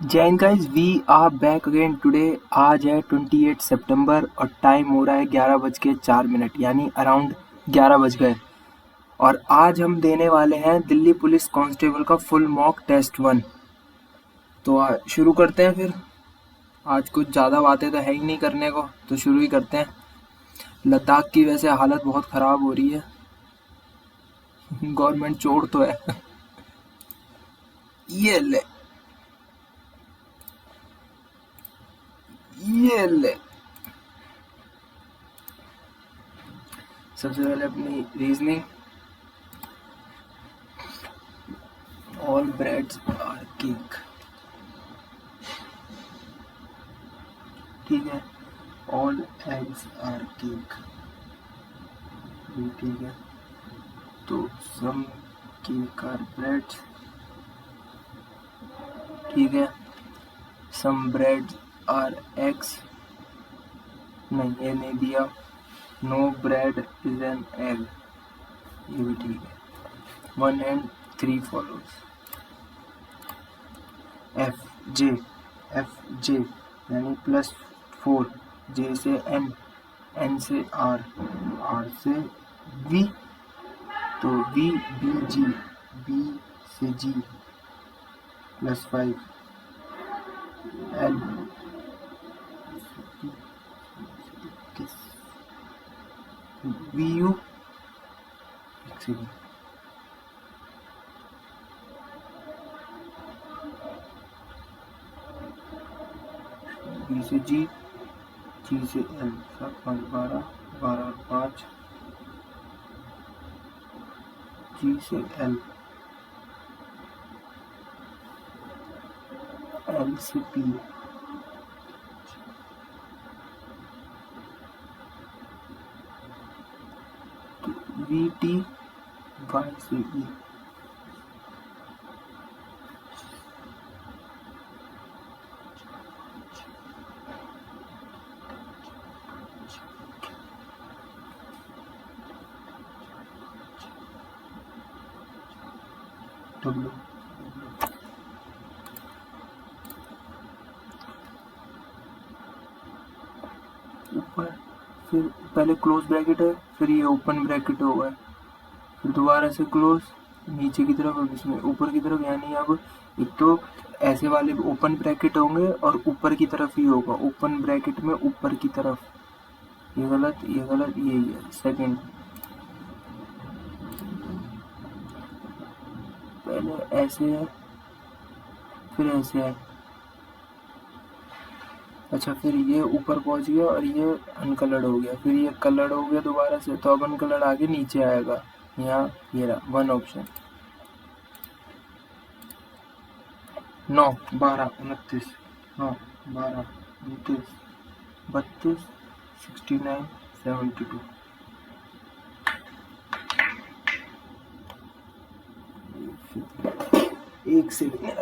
जय Hind guys, we are back again today. आज है 28 सितंबर और टाइम हो रहा है 11:04 यानी अराउंड 11 बज गए। और आज हम देने वाले हैं दिल्ली पुलिस कांस्टेबल का फुल मॉक टेस्ट 1। तो शुरू करते हैं फिर। आज कुछ ज़्यादा बातें तो है ही नहीं करने को, तो शुरू ही करते हैं। लद्दाख की वैसे हालत बहुत ख़राब हो रही है। गवर्नमेंट चोर तो है। ये ले, ये ले। सबसे पहले अपनी reasoning. All breads are cake. ठीक है। All eggs are cake. ठीक है। तो सम केक आर ब्रेड्स। ठीक है। Some breads are eggs. नहीं, ये नहीं दिया। No bread is an egg. ये भी ठीक है। 1 and 3 follows। एफ जे यानी +4। जे से एन, एन से आर, आर से वी। तो वी बी जी, बी से जी +5। एल वी यू, एक सेकेंड, बी से जी, जी से एल। 7 5 12, 12 5, जी से एल, एल से पी, वी टी, वाई से ई। डब्ल्यू। ऊपर, फिर पहले क्लोज ब्रैकेट है, फिर ये ओपन ब्रैकेट होगा, फिर दोबारा से क्लोज, नीचे की तरफ, अब इसमें ऊपर की तरफ। यानी अब एक तो ऐसे वाले ओपन ब्रैकेट होंगे और ऊपर की तरफ ही होगा, ओपन ब्रैकेट में ऊपर की तरफ। ये गलत, ये गलत, यही है सेकंड। पहले ऐसे है, फिर ऐसे है। अच्छा, फिर ये ऊपर पहुंच गया और ये अनकलर्ड हो गया, फिर ये कलर्ड हो गया दोबारा से, तो अब अनकलर्ड आगे नीचे आएगा। यहाँ ये रहा 1 ऑप्शन। 9 12 29, 9 12 29 32 69 72। एक सेकेंड।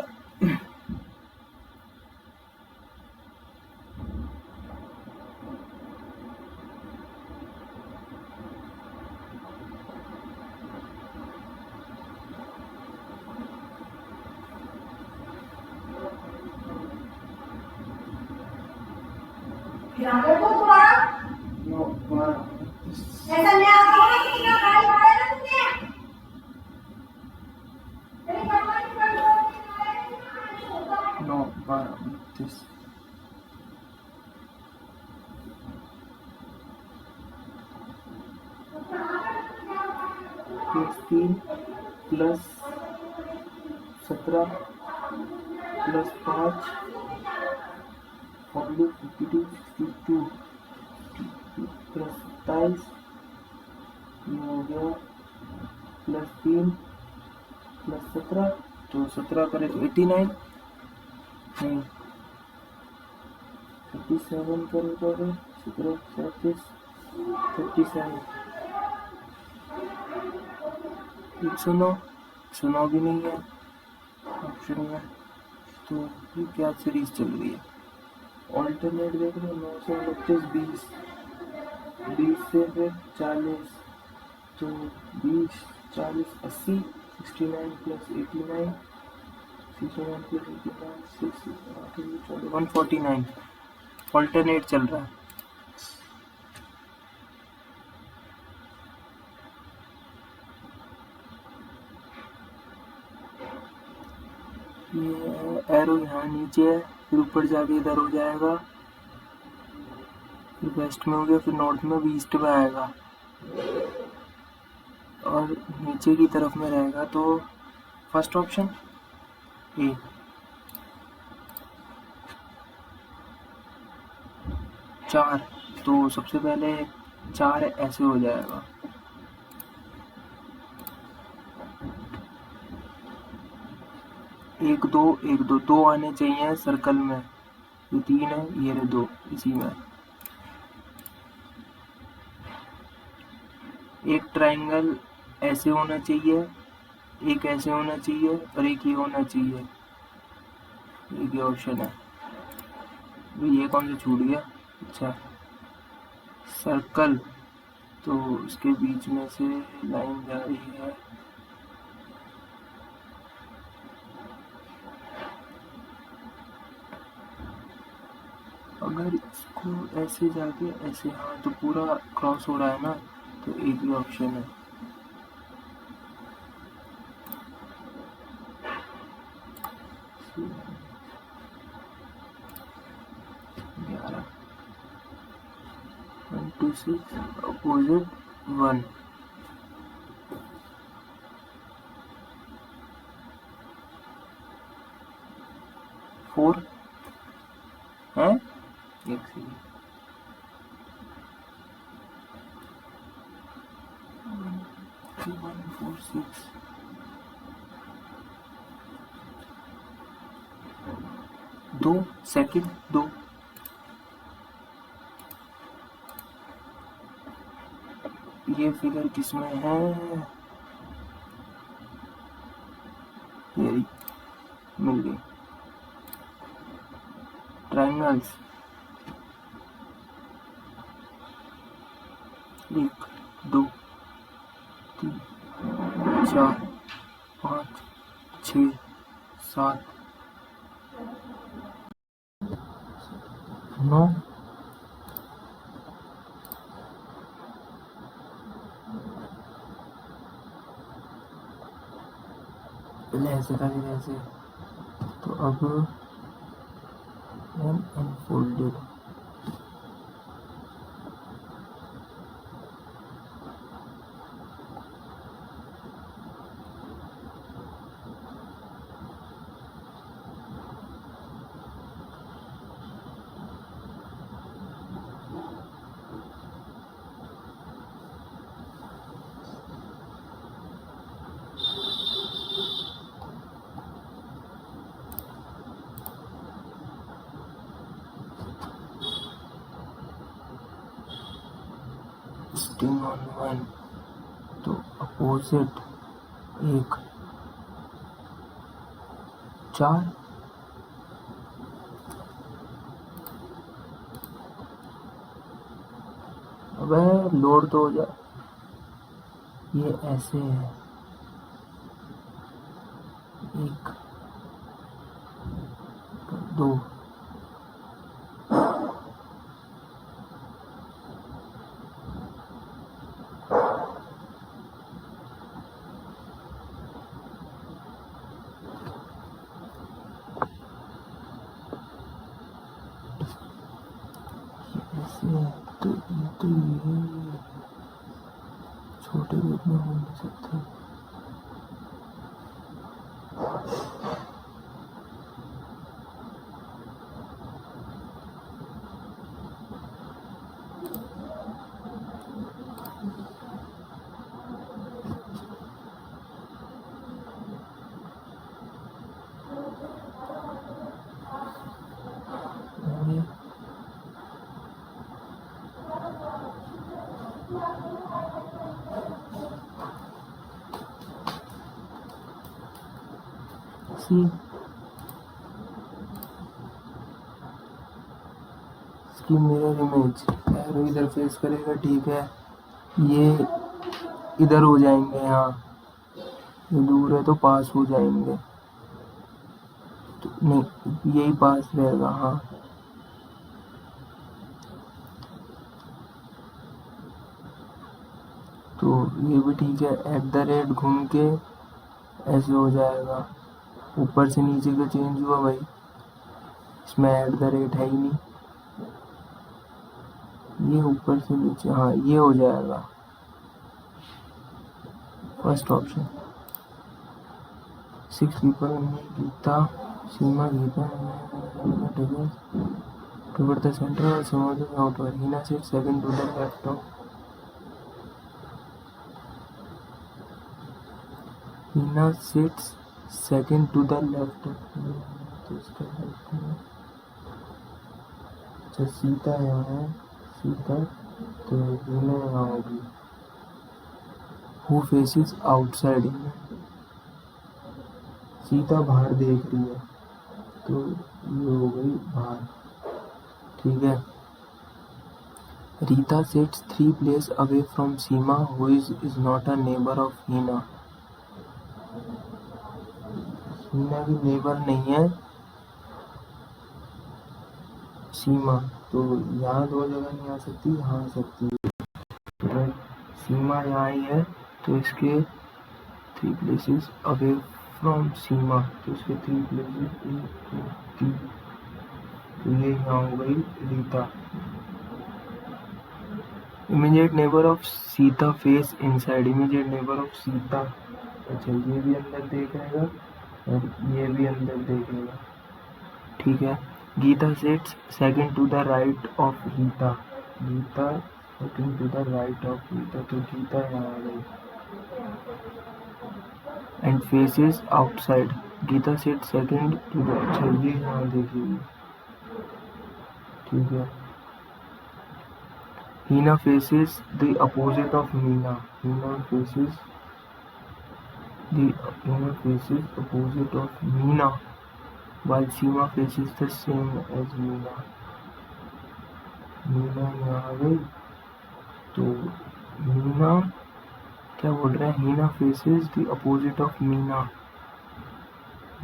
नौ 12 9 12 29 3 + 17 + 5 52 62 + 27, ये हो गया +3 + 17, तो 17 करें तो 89, नहीं 37 करें तो 17 37 37, 109, 109 भी नहीं है ऑप्शन में। तो ये क्या सीरीज चल रही है? ऑल्टरनेट देख रहे हो। 9 से 29 20, 20 से फिर 40, तो 20 40 80, 69 + 89, 69 + 89 60, 149 ऑल्टरनेट चल रहा है। ये एरो यहाँ नीचे है, फिर ऊपर जाके इधर हो जाएगा, फिर वेस्ट में हो गया, फिर नॉर्थ में, भी ईस्ट में आएगा और नीचे की तरफ में रहेगा। तो फर्स्ट ऑप्शन ए। चार, तो सबसे पहले 4 ऐसे हो जाएगा, एक दो, दो आने चाहिए सर्कल में, ये 3 है, ये 2 इसी में। एक ट्रायंगल ऐसे होना चाहिए, एक ऐसे होना चाहिए और एक ये होना चाहिए, एक ये ऑप्शन है। ये कौन सा छूट गया? अच्छा, सर्कल, तो उसके बीच में से लाइन जा रही है, अगर इसको ऐसे जाके ऐसे, हाँ तो पूरा क्रॉस हो रहा है ना, तो एक ही ऑप्शन है। ग्यारह, 1 2 6 अपोजिट 1, फोर है, एक सेकंड, 1 4 6, दो सेकंड, दो, ये फिगर किसमें है? ये मिल गई। ट्रायंगल्स, 1 2 3 4 5 6 7 9, पहले ऐसे था फिर ऐसे, तो अब अनफोल्डेड, स्टिंग ऑन 1, तो अपोजिट 1 4, अबे लोड तो हो जा, ये ऐसे है, 1 2, ऐसे है, तो ये छोटे रूप में हो नहीं सकता। सी, इसकी मिरर इमेज, एरो इधर फेस करेगा, ठीक है, ये इधर हो जाएंगे, यहाँ ये दूर है तो पास हो जाएंगे, तो नहीं, यही पास रहेगा। हाँ, तो ये भी ठीक है। एट द रेट घूम के ऐसे हो जाएगा, ऊपर से नीचे का चेंज हुआ भाई, इसमें एट द रेट है ही नहीं। ये ऊपर से नीचे, हाँ ये हो जाएगा first option. 6 people Geeta, Seema, Geeta toward the center or some other outward. Hina sits second to the left of. Hina sits second to the left of. अच्छा, सीता यहाँ है, सीता, तो हीना यहाँ होगी। Who faces outside? सीता बाहर देख रही है, तो ये हो गई बाहर। ठीक है। Rita sits 3 places away from Seema, who is not a neighbor of Hina. हीना की नेबर नहीं है सीमा, तो यहाँ दो जगह नहीं आ सकती, यहाँ आ सकती है। अगर सीमा यहाँ ही है तो इसके 3 places अवे फ्रॉम सीमा, तो इसके 3 places 1 2 3, तो ये यहाँ हो गई Rita. Immediate neighbour of Sita face inside, immediate neighbour of Sita, अच्छा ये भी अंदर देखेगा और ये भी अंदर देखेगा। ठीक है। Geeta sits second to the right of Reeta, Geeta second to the right of Reeta, तो गीता यहाँ आ गई। And faces outside, Geeta sits second to the, अच्छा ये यहाँ देखिए। ठीक है। Heena faces the opposite of Meena, Heena faces opposite of Meena, while Seema faces the same as Meena. Meena यहाँ आ गई, तो मीना क्या बोल रहे हैं, Heena faces the opposite of Meena.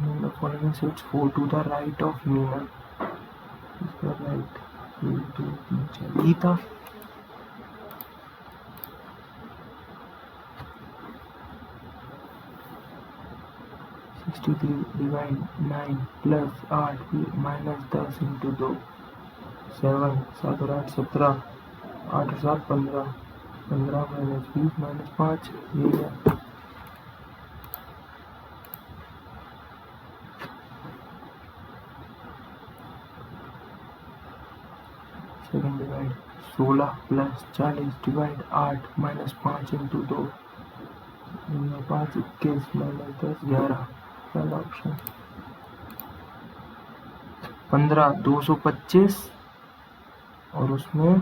Meena following sits 4 to the right of Meena, इसका right 1 2 3 4 Geeta. Divide 9 plus 8 minus 10 into 2, 7 7 और 8 17, 8 और 7 15, 15 माइनस 20 माइनस 5, ये है। Second divide 16 plus 40 divide 8 minus 5 into 2, 5 21 minus 10 11, पहला ऑप्शन। 15 225 और उसमें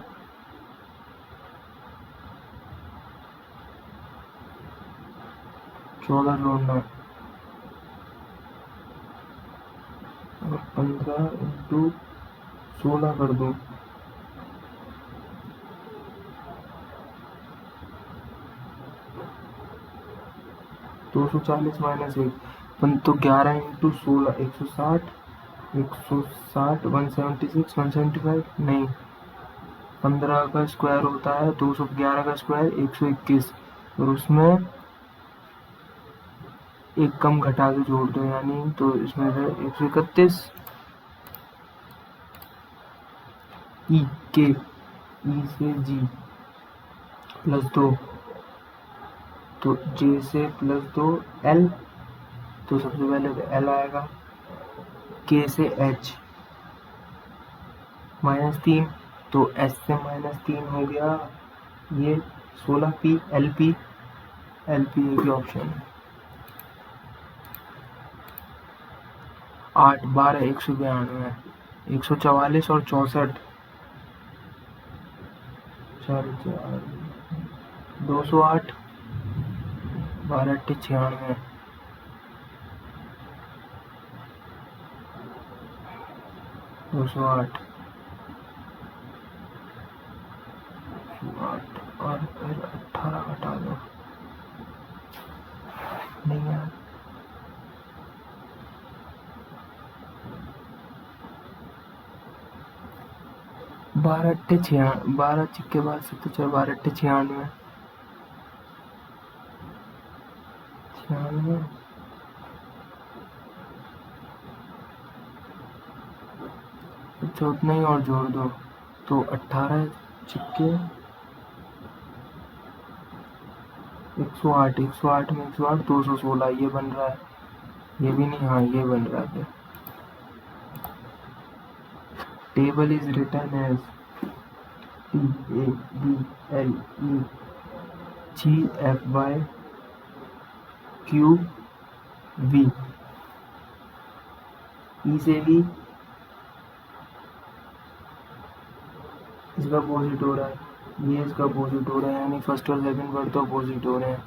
14 जोड़ना, और 15 इंटू 16 कर दो, 240 माइनस 1, तो 11 इंटू 16 160, 160 176 175, नहीं 15 का स्क्वायर होता है 211 का स्क्वायर 121, और उसमें एक कम घटा के जोड़ दो, यानी तो इसमें से 131, ई के ई से जी प्लस 2, तो जे से प्लस 2 एल, तो सबसे पहले एल आएगा, के से एच माइनस 3, तो एस से माइनस 3 हो गया, ये 16 P L P, L P एक ही ऑप्शन है। 8 12 192, 144 और 64, 208, 12 96, 208 और फिर 18 हटा दो, नहीं यार 12 अट्ठे 12 छिक्के 72, 12 अट्ठे 96, 96। अच्छा उतना ही और जोड़ दो तो 18 छिक्के 108, 108 में 108 216, ये बन रहा है। ये भी नहीं, हाँ ये बन रहा है। Table is written as TABLE GFY QV। E से भी इसका अपोजिट हो रहा है, ये इसका अपोजिट हो रहा है, यानी फर्स्ट और सेकंड वर्ड तो अपोजिट हो रहे हैं।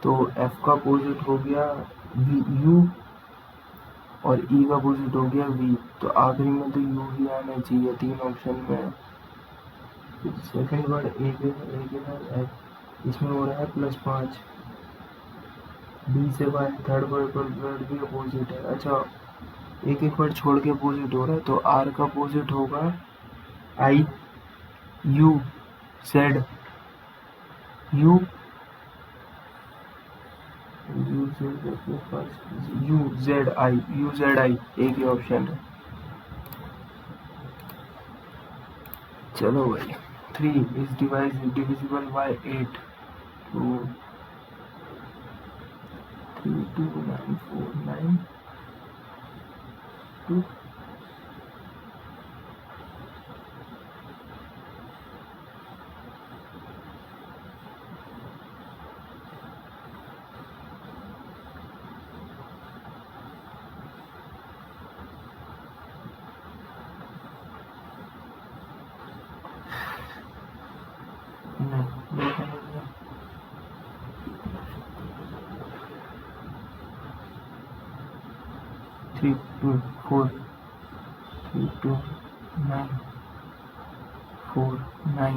तो एफ का अपोजिट हो गया यू और ई का अपोजिट हो गया वी, तो आखिरी में तो यू ही आना चाहिए 3 ऑप्शन में। सेकंड वर्ड ए के एफ, इसमें हो रहा है +5। बी से वाई, थर्ड वर्ड भी अपोजिट है। अच्छा एक एक वर्ड छोड़ के अपोजिट हो रहा है, तो आर का अपोजिट होगा I U Z, U Z I, U Z I, एक ही ऑप्शन है। चलो भाई 3 इज डिविजिबल बाय 8, तो 32949 3 2 4 3 2 9 4 9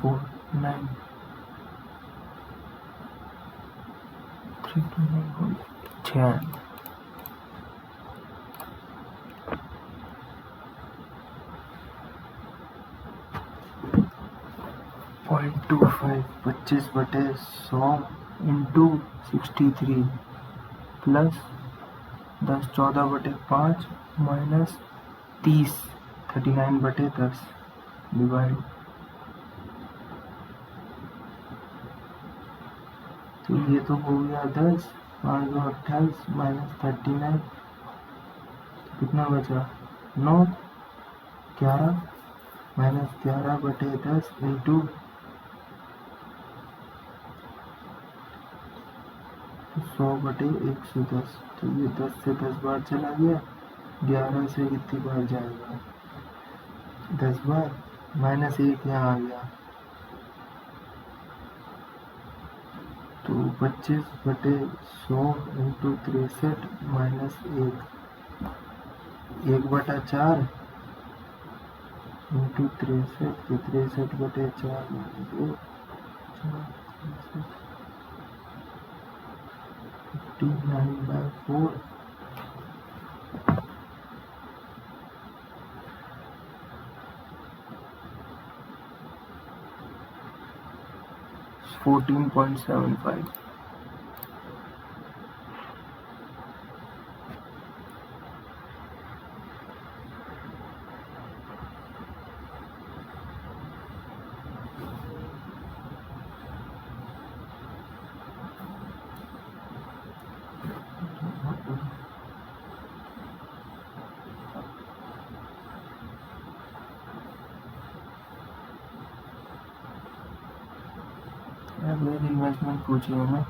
4 9 3 2 9 6 0.25 25/100 इंटू 63 प्लस 10 14/5 माइनस 30 39/10 डिवाइड, तो ये तो हो गया 10, 5 2 28 माइनस 39, कितना बचा 9 11 माइनस 11/10 इंटू 100/110, तो ये 10 से 10 बार चला गया, 11 से कितनी बार जाएगा 10 बार, -1 यहाँ आ गया, तो 25/100 इंटू 63 माइनस 1 1/4 इंटू 63, तो 63/4 माइनस 1 59/4 14.75। एवरेज इन्वेस्टमेंट पूछी हमें,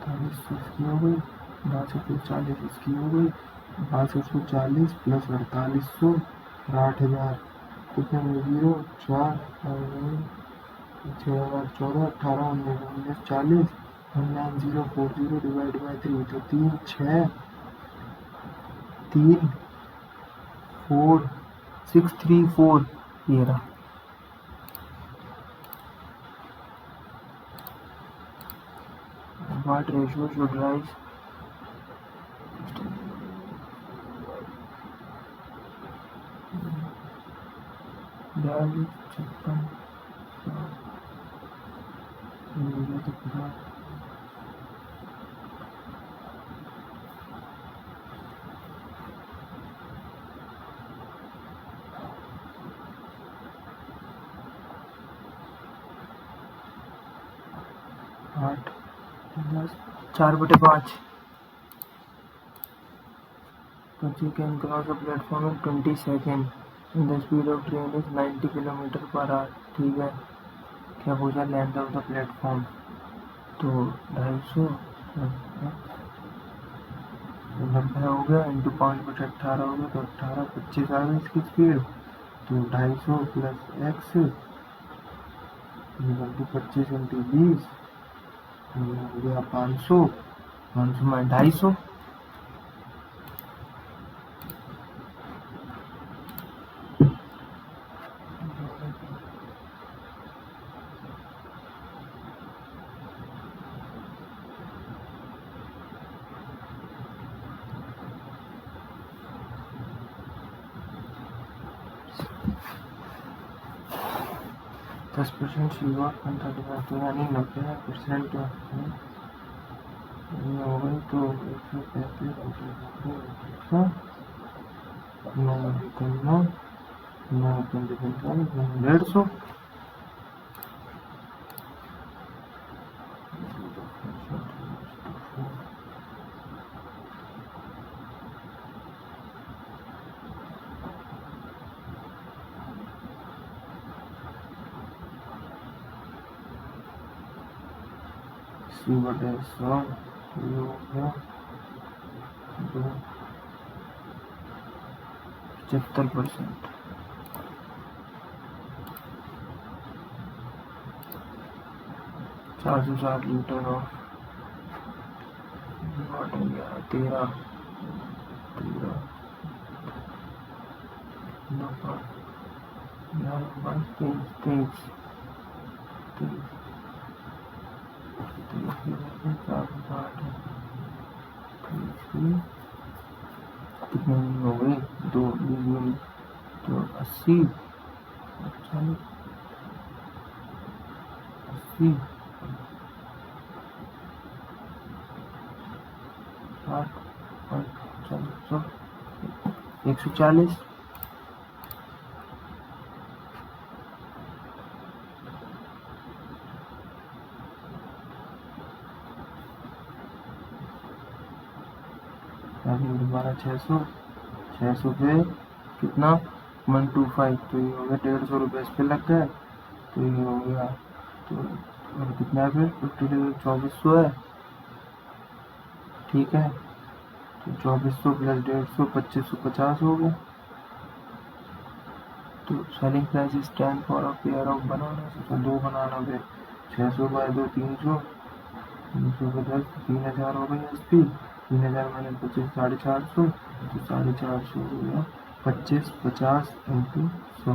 48 इसकी हो गई, 6240 इसकी हो गई, 6240 प्लस 4800 8000, कितने में 0 4 6014 18 19 40 19040 डिवाइड बाई 3, तो 3 6 3 4 634, ये रहा। What ratio should rise? बयालीस 56 तो पूरा 8 10 4/5 Kochi can cross a platform in 20 seconds and the speed of train is 90 km/h. ठीक है, क्या पूछा? लेंथ ऑफ द प्लेटफॉर्म, तो 250 90 हो गया इंटू 5/18 हो गया, तो 18 25 आ गई इसकी स्पीड, तो 250 प्लस एक्स इंटू 25 इंटू 20 हो गया 500 में 250। दस परसेंट शिवा 35 तो यानी 90% हो गई, तो 135 150 ये हो गया 75%। 460 लीटर ऑफ 13 कितने हो गए? 2 तो 80 80 140 दोबारा 600 पे कितना 125, तो ये हो गया 150 रुपये इस पे लग गए, तो ये हो गया, तो और कितना है फिर 2400 है, ठीक है, तो 2400 प्लस 150 2550 हो गया। तो selling price is 10 for a pair of बनाना, तो 2 बनाना, फिर 600 बाय 2 300 का 10 3000 हो गई एस पी, 3000 मैंने 25 450, तो 450 हो गया 25 50 इंटू 100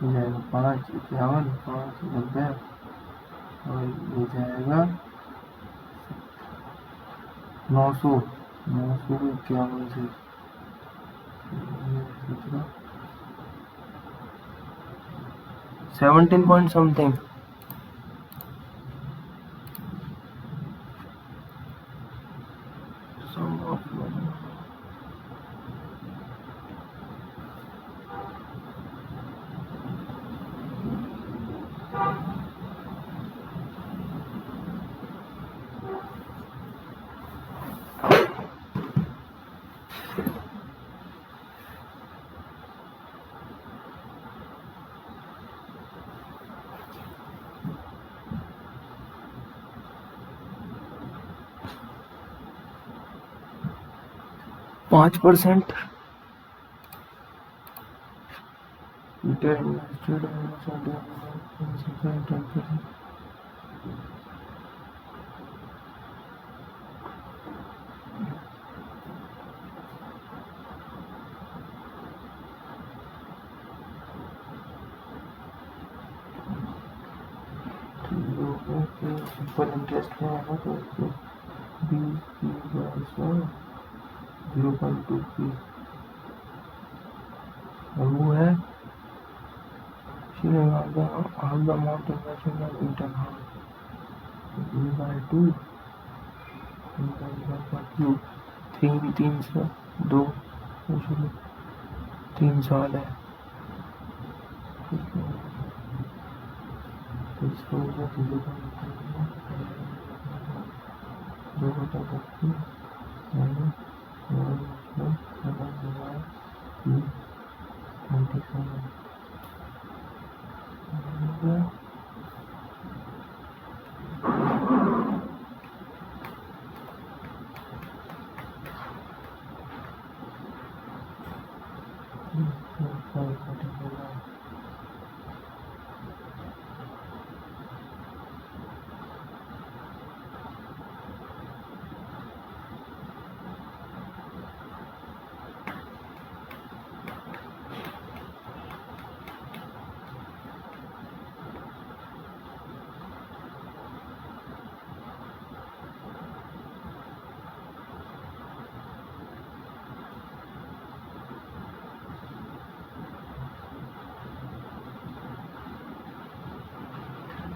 हो जाएगा 5 51 5 90 और ये जाएगा 900 51 से 17 पॉइंट समथिंग। %5 $3 लोगों के सिंपल इंटरेस्ट में है ना, तो उसको 0.2 और वो है half the amount investment has been done by 2 Q 302 3 साल है। इसको दो बटा 25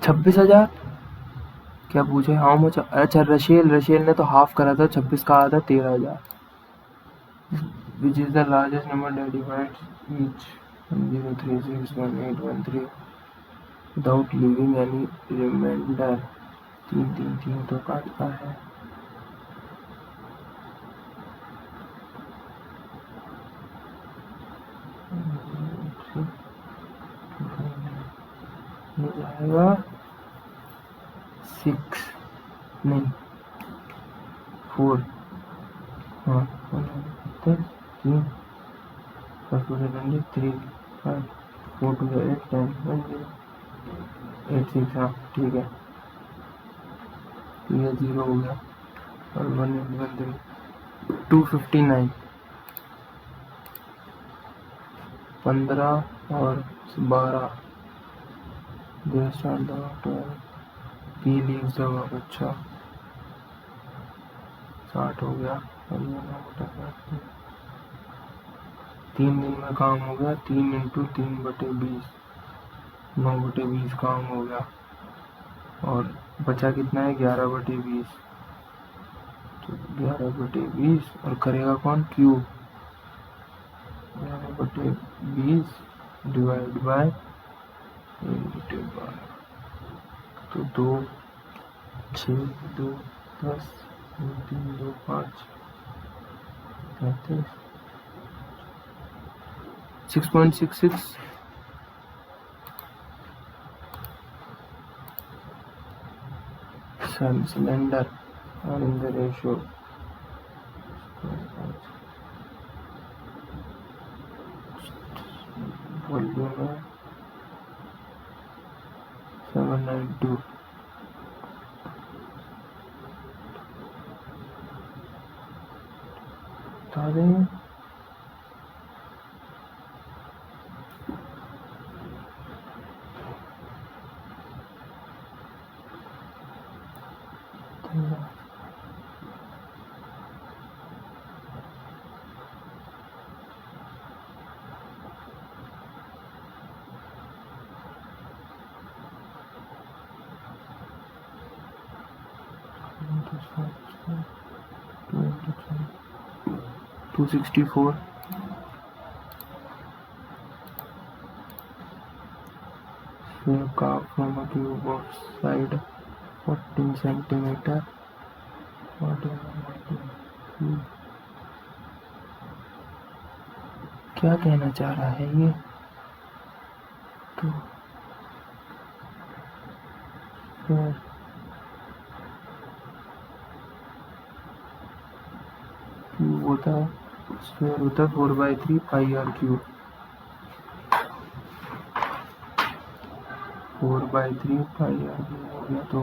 26,000 क्या पूछे? How much? अच्छा, रशियल ने तो हाफ करा था, 26 का आया था 13,000। Which is the largest number that divides each 10361813 without leaving any remainder. 3 तो काटता है। हो जाएगा 6 नहीं 4 हाँ 3 3 5 4 2 8 10 8 6 हाँ ठीक है। ये 0 हो गया और 1 3 259 15 और 12 पी लीव्स दवा। अच्छा 60 हो गया। 3 दिन में काम हो गया। 3 इंटू 3/20 9/20 काम हो गया। और बचा कितना है? 11/20 तो 11/20 और करेगा कौन? क्यू। 11/20 डिवाइड बाय तो 2 6 2 10 3 2 5 6.66 सिलेंडर और इन द रेशियो वॉल्यूम है 792 बता दें। Two 64 Save carve from a cube of side 14 centimeter 14 क्या कहना चाह रहा है ये? तो क्यूब होता है स्क्वायर होता है 4/3 pi r cube. 4/3 pi r cube हो गया। तो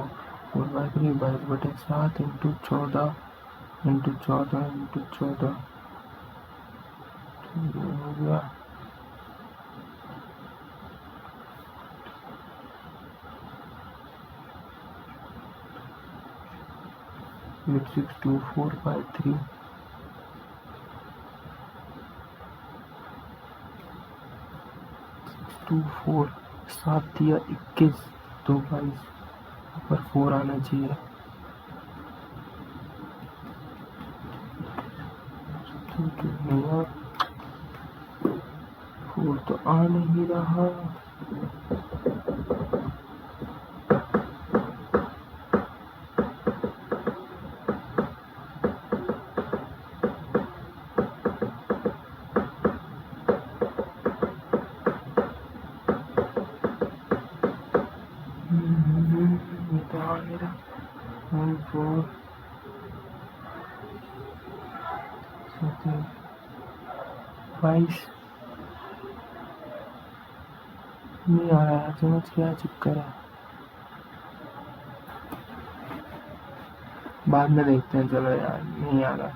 4/3 22/7 इंटू 14 इंटू 14 इंटू 14 हो गया। 862453 624 7 या 21 तो 22 ऊपर 4 आना चाहिए। नहीं 4 तो आ नहीं रहा। ये तो आ नहीं रहा। 1 4 22 नहीं आ रहा है। समझ क्या चक्कर है, बाद में देखते हैं। चलो यार, नहीं आ रहा।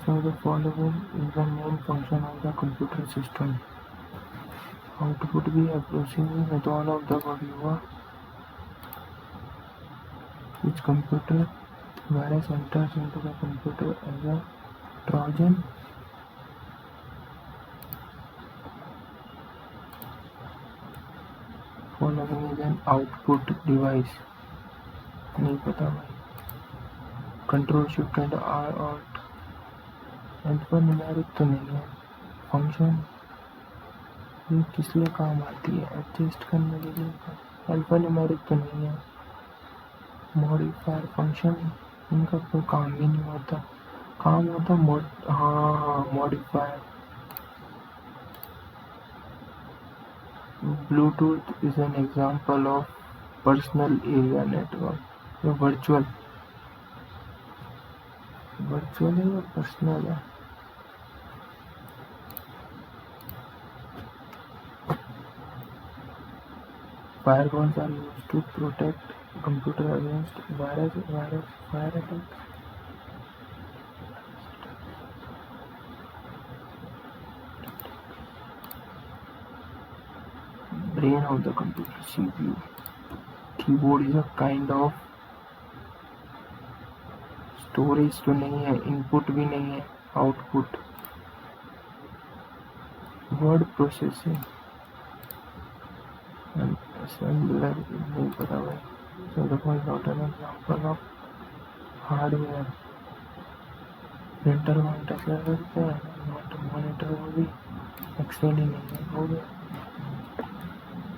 So the following is the main function of the computer system. Output be approximately with all of the below, which computer virus enters into the computer as a Trojan. Following is an output device. नहीं पता भाई। Control shift and R alt alphanumeric तो नहीं है। Function ये किस लिए काम आती है? एडजस्ट करने के लिए। अल्फान्यूमेरिक तो नहीं है। मॉडिफायर फंक्शन इनका कोई काम ही नहीं होता। काम होता modifier. Bluetooth is an example of personal area network. ये वर्चुअल है या पर्सनल है? Firewalls are used to protect computer against fire attacks. Brain of the computer, CPU. Keyboard is a kind of storage तो नहीं है, input भी नहीं है, output. Word processing and assembler नहीं पता भाई। So the first not an example of hardware. Printer monitor कर सकते हैं, मॉनिटर वो भी एक्सेल ही नहीं है। हो गया।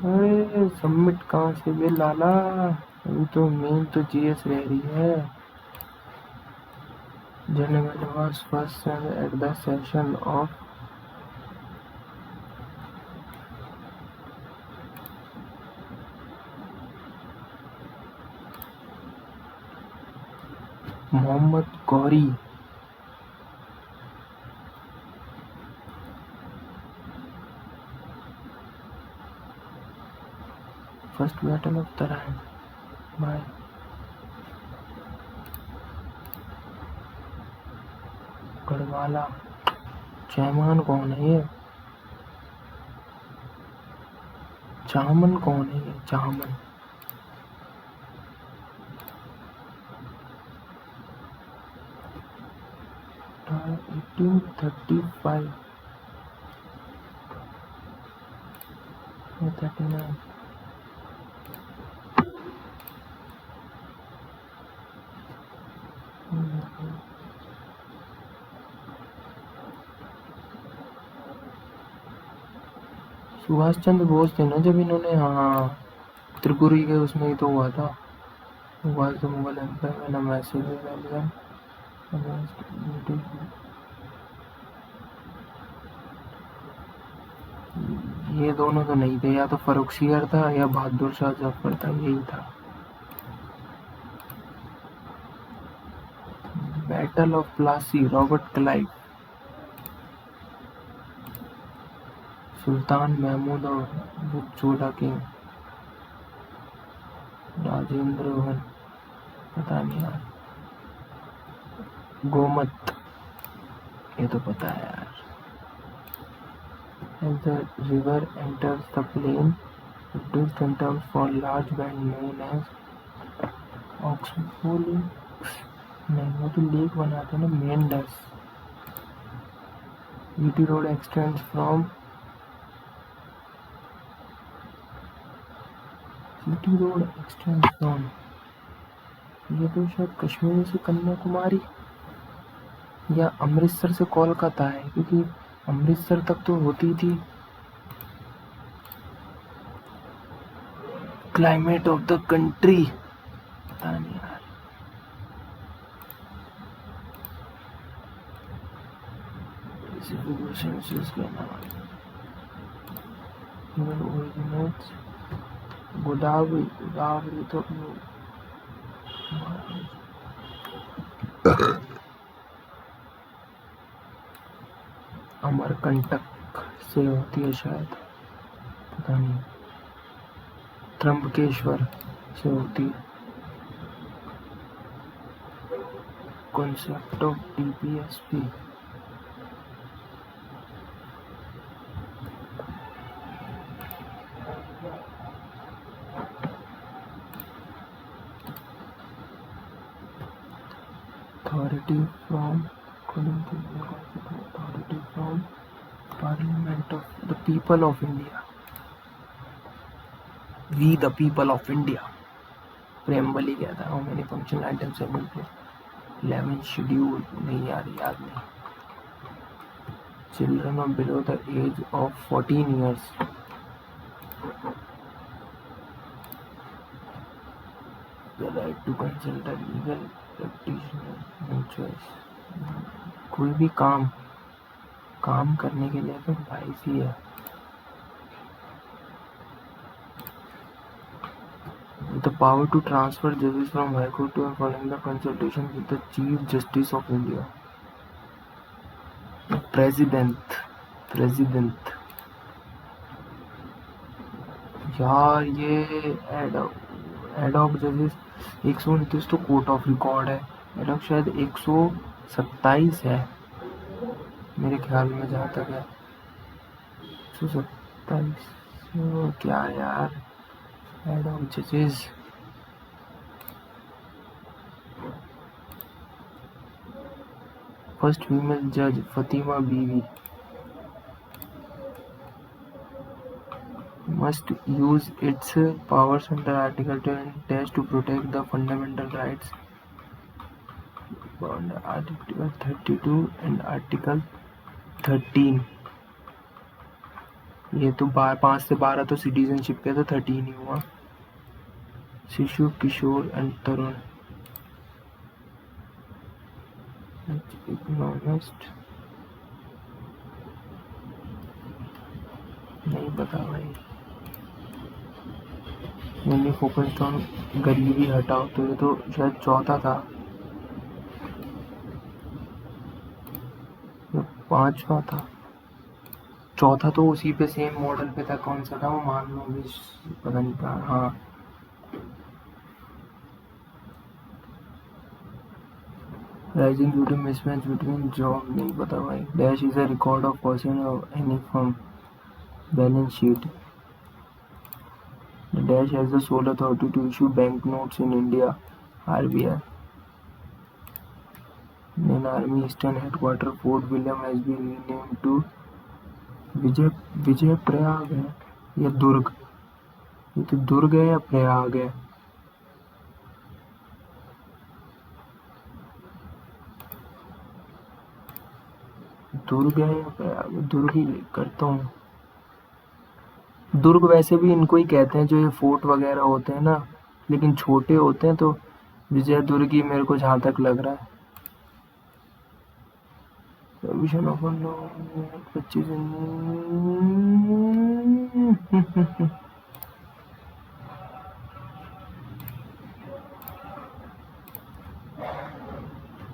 अरे सबमिट कहाँ से बे लाला? अभी तो मेन तो जीएस रह रही है। General was first at the session of Mohammad Ghori. First battle of Tarain by Gahadavala. चैमान कौन है ये? चामन कौन है ये? चामन 1835 या 39। सुभाष चंद्र बोस थे ना जब इन्होंने, हाँ, त्रिपुरी के उसमें ही तो हुआ था। was the Mughal Empire when a massive rebellion against British। ये दोनों तो नहीं थे, या तो फर्रुखसियर था या बहादुर शाह जफर था, यही था। Battle of Plassey, Robert Clive. सुल्तान महमूद और बुकचोड़ा किंग, राजेंद्र वन, पता नहीं यार। गोमत, ये तो पता है यार। As the river enters the plain, it is in terms for large band known as Oxford नहीं, वो तो लेक बनाते हैं ना, Mendes. VT road extends from ये तो शायद कश्मीर से कन्याकुमारी या अमृतसर से कोलकाता है, क्योंकि अमृतसर तक तो होती थी। क्लाइमेट ऑफ द कंट्री पता नहीं यार। गोदावरी तो अमरकंटक से होती है शायद, पता नहीं। त्र्यंबकेश्वर से होती है। Concept of DPSP authority from Parliament of the People of India. We the people of India. Preamble ही कहता है। How many functional items have been placed? 11 schedule नहीं यार, याद नहीं। Children of below the age of 14 years the right to consult a legal practitioner, no choice. कोई भी काम करने के लिए तो भाई सी है। The power to transfer judges from High Court to following the consultation with the Chief Justice of India. President यार, ये एडॉक जजेस 129 तो कोर्ट ऑफ रिकॉर्ड है। एडॉक शायद 127 है मेरे ख्याल में, जहाँ तक है 127। क्या यार, एडॉक जजेस फर्स्ट फीमेल जज फतिमा बीवी must use its powers under Article 10 to protect the fundamental rights under Article 32 and Article 13। ये तो 5 से 12 तो सिटीजनशिप पे, तो 13 ही हुआ। शिशु, किशोर एंड तरुण। इकोनॉमिस्ट नहीं पता भाई। मैंने फोकस्ड ऑन गरीबी हटाओ, तो ये तो शायद चौथा था, 5वां था। चौथा तो उसी पे सेम मॉडल पे था। कौन सा था वो मान लो भी, पता नहीं था। हाँ, rising due to mismatch between job नहीं पता भाई। Dash is a record of person of any firm balance sheet. The Dash has the sole authority to issue banknotes in India. RBI. Then Army Eastern Headquarter Fort William has been renamed to विजय प्रयाग है या दुर्ग? ये तो दुर्ग है या प्रयाग है? दुर्ग है या प्रयाग? दुर्ग ही करता हूँ। दुर्ग वैसे भी इनको ही कहते हैं जो ये फोर्ट वगैरह होते हैं ना, लेकिन छोटे होते हैं, तो विजय दुर्ग ही मेरे को जहाँ तक लग रहा है। Provision of law 25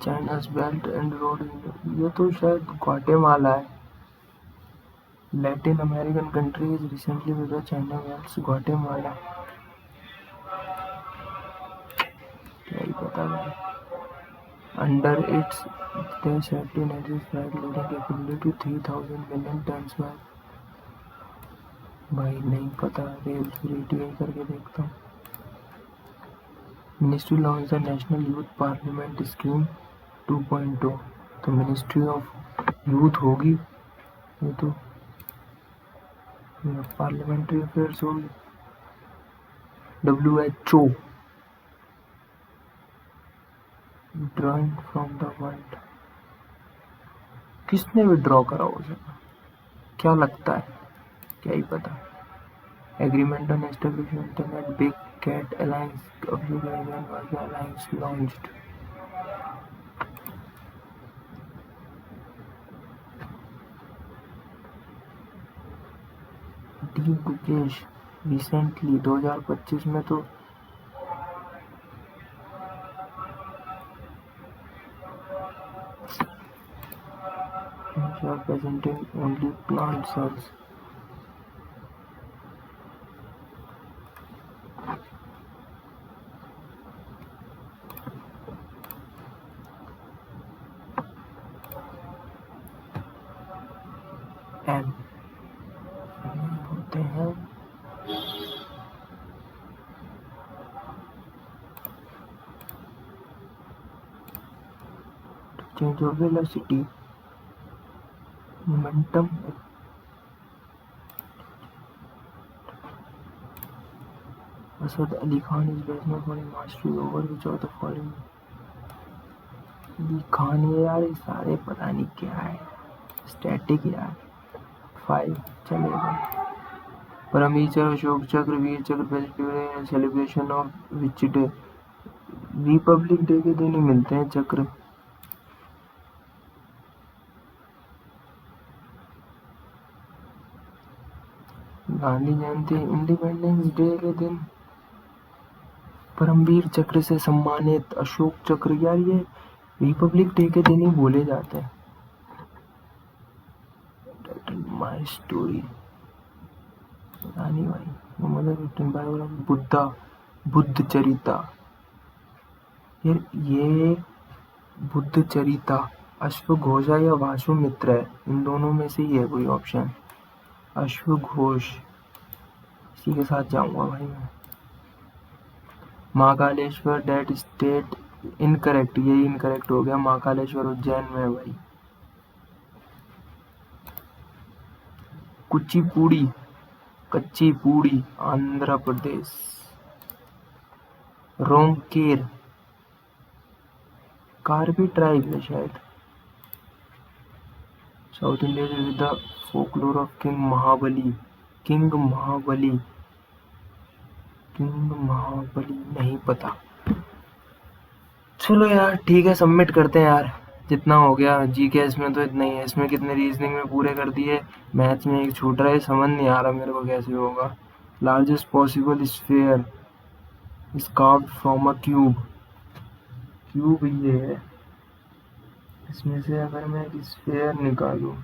चाइना's belt and road. ये तो शायद ग्वाटेमाला है। Latin American country is recently with the China belt. Guatemala, क्या ही पता भाई। अंडर इट्स देश have energy flight loading capability 3000 million tons भाई नहीं पता। रेल फ्री करके देखता हूँ। Ministry launch the national youth parliament scheme 2.0। तो मिनिस्ट्री ऑफ यूथ होगी ये, तो पार्लियामेंट्री अफेयर्स होगी। WHO drawing from the world, किसने विड्रॉ करा उसे, क्या लगता है, क्या ही पता। Agreement on establishing internet big cat alliance, alliance launched. D Gukesh recently 2025 में तो presenting only plant cells। M होते हैं change of velocity, momentum, Asad Ali Khan is best known for mastery over which of the following. Ali Khan, ये यार ये सारे पता नहीं क्या है, स्टैटिक यार। 5 चलेगा। परमवीर चक्र, अशोक चक्र, वीर चक्र festival celebration of which day, Republic day के दिन ही मिलते हैं चक्र। गांधी जयंती इंडिपेंडेंस डे के दिन। परमवीर चक्र से सम्मानित अशोक चक्र, यार ये रिपब्लिक डे के दिन ही बोले जाते हैं। माई स्टोरी पता नहीं भाई। मतलब बायोग्राफी बुद्धा, बुद्ध चरिता, ये बुद्ध चरिता अश्वघोषा या वासुमित्र है, इन दोनों में से ही है कोई ऑप्शन। अश्वघोष, इसी के साथ जाऊंगा भाई मैं। महाकालेश्वर डेट स्टेट इनकरेक्ट, ये इनकरेक्ट हो गया। महाकालेश्वर उज्जैन में है भाई। कुचिपुड़ी, कच्चीपुड़ी आंध्र प्रदेश। रोंगकेर कार्बी ट्राइब है शायद। South India with the folklore of king Mahabali. King Mahabali, king Mahabali नहीं पता। चलो यार ठीक है, सबमिट करते हैं यार। जितना हो गया जीके इसमें तो इतना ही है। इसमें कितने रीजनिंग में पूरे कर दिए, मैथ्स में एक छूट रहा है, समझ नहीं आ रहा मेरे को कैसे होगा। Largest possible sphere is carved from a cube. Cube ये है, इसमें से अगर मैं एक स्फीयर निकालूं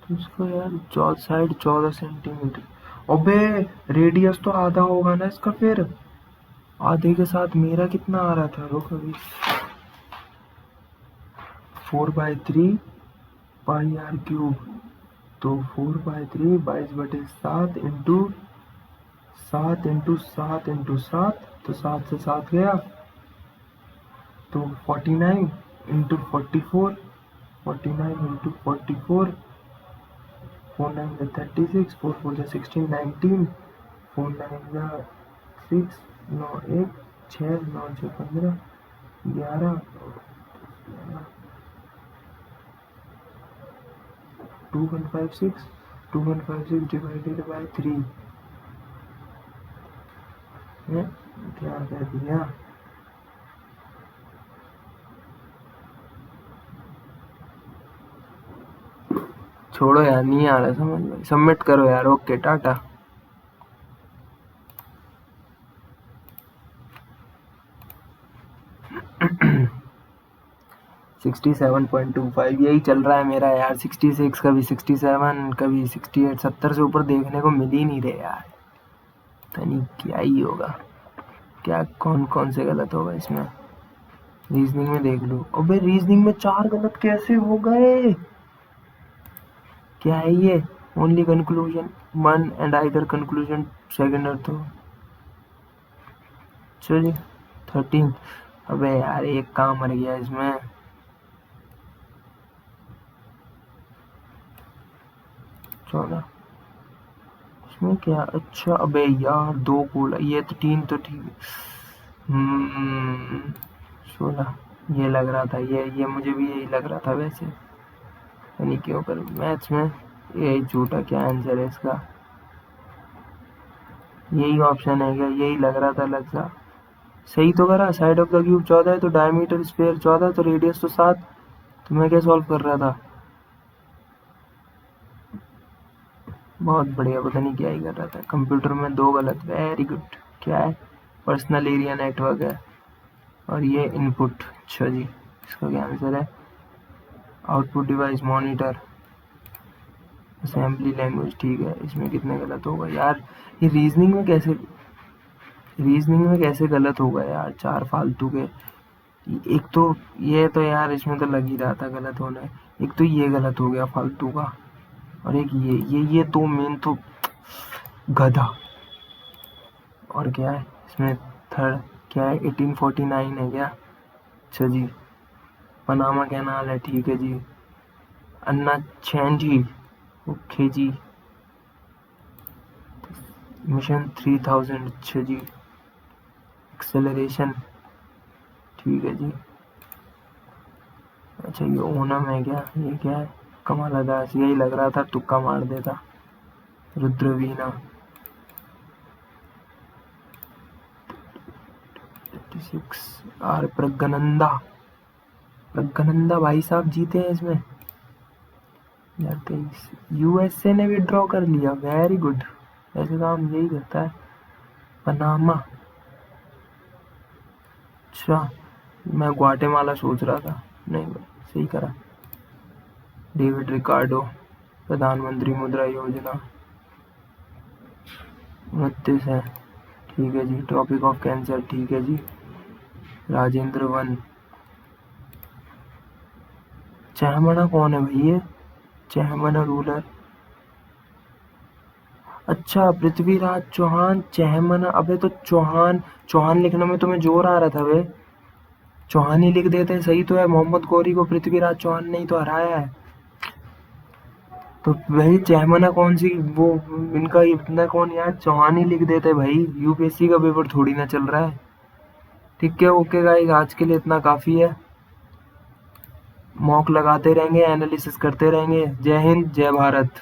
तो इसको यार साइड 14 सेंटीमीटर। अबे रेडियस तो आधा होगा ना इसका, फिर आधे के साथ मेरा कितना आ रहा था, रुक अभी। 4/3 पाई आर क्यूब, तो 4/3 22/7 इंटू 7 इंटू 7 इंटू 7, तो 7 से 7 गया, तो 49 इंटू 44, 49 इंटू 44, 4 9 36, 4 4 16, 19, 4 9 6, 9 1 6, 9 6 15, 11, 2156, 2156 डिवाइडेड बाय 3 क्या कह दिया। छोड़ो यार, नहीं आ रहा समझ में। सबमिट करो यार। ओके टाटा। सिक्सटी 67.25 यही चल रहा है मेरा यार। 66, कभी 67, कभी 68, 70 से ऊपर देखने को मिल ही नहीं रहे यार। पता नहीं क्या ही होगा, क्या कौन कौन से गलत होगा इसमें। रीजनिंग में देख लो। अबे रीजनिंग में 4 गलत कैसे हो गए, क्या है ये। Only conclusion 1 and either conclusion second और तो चलिए 13। अबे यार एक काम मर गया इसमें। 14 इसमें क्या? अच्छा अबे यार 2 कोला, ये तो 3 तो ठीक। 16 ये लग रहा था, ये मुझे भी यही लग रहा था वैसे, यानी क्यों कर मैथ्स में यही झूठा। क्या आंसर है इसका? यही ऑप्शन है क्या? यही लग रहा था लग सा। सही तो करा। साइड ऑफ द क्यूब 14 है तो डायमीटर स्फीयर 14 तो रेडियस तो 7। तो मैं क्या सॉल्व कर रहा था? बहुत बढ़िया, पता नहीं क्या ही कर रहा था। कंप्यूटर में 2 गलत, वेरी गुड। क्या है? पर्सनल एरिया नेटवर्क है और ये इनपुट। अच्छा जी, इसका क्या आंसर है? Output device monitor assembly language. ठीक है, इसमें कितने गलत होगा यार? ये रीजनिंग में कैसे गलत होगा यार? 4 फालतू के। एक तो ये तो यार इसमें तो लग ही रहा था गलत होना है। एक तो ये गलत हो गया फालतू का, और एक ये तो मेन तो गधा। और क्या है इसमें? थर्ड क्या है? 1849 है क्या? अच्छा जी। पनामा कैनाल है, ठीक है जी। अन्ना छेन जी, ओके जी। मिशन 3000, अच्छा जी। एक्सेलरेशन, ठीक है जी। अच्छा ये ओनम है क्या? ये क्या है? कमाला दास, यही लग रहा था, तुक्का मार देता। रुद्रवीणा 36। आर प्रज्ञानंदा भाई साहब जीते हैं इसमें। 2023 यूएसए ने विड्रॉ कर लिया, वेरी गुड। ऐसे काम यही करता है। पनामा, अच्छा मैं ग्वाटेमाला सोच रहा था। नहीं भाई, सही करा। डेविड रिकार्डो, प्रधानमंत्री मुद्रा योजना 29 है, ठीक है जी। ट्रॉपिक ऑफ कैंसर, ठीक है जी। राजेंद्र वन। चहमना कौन है भाई? ये चहमना रूलर, अच्छा पृथ्वीराज चौहान चहमना। अबे तो चौहान लिखने में तुम्हें जोर आ रहा था बे। चौहान ही लिख देते, सही तो है। मोहम्मद गौरी को पृथ्वीराज चौहान ने ही तो हराया है। तो भाई चहमना कौन सी वो, इनका इतना कौन यार? चौहान ही लिख देते भाई, यूपीएससी का पेपर थोड़ी ना चल रहा है। ठीक है, ओके गाइस, आज के लिए इतना काफी है। मॉक लगाते रहेंगे, एनालिसिस करते रहेंगे। जय हिंद, जय भारत।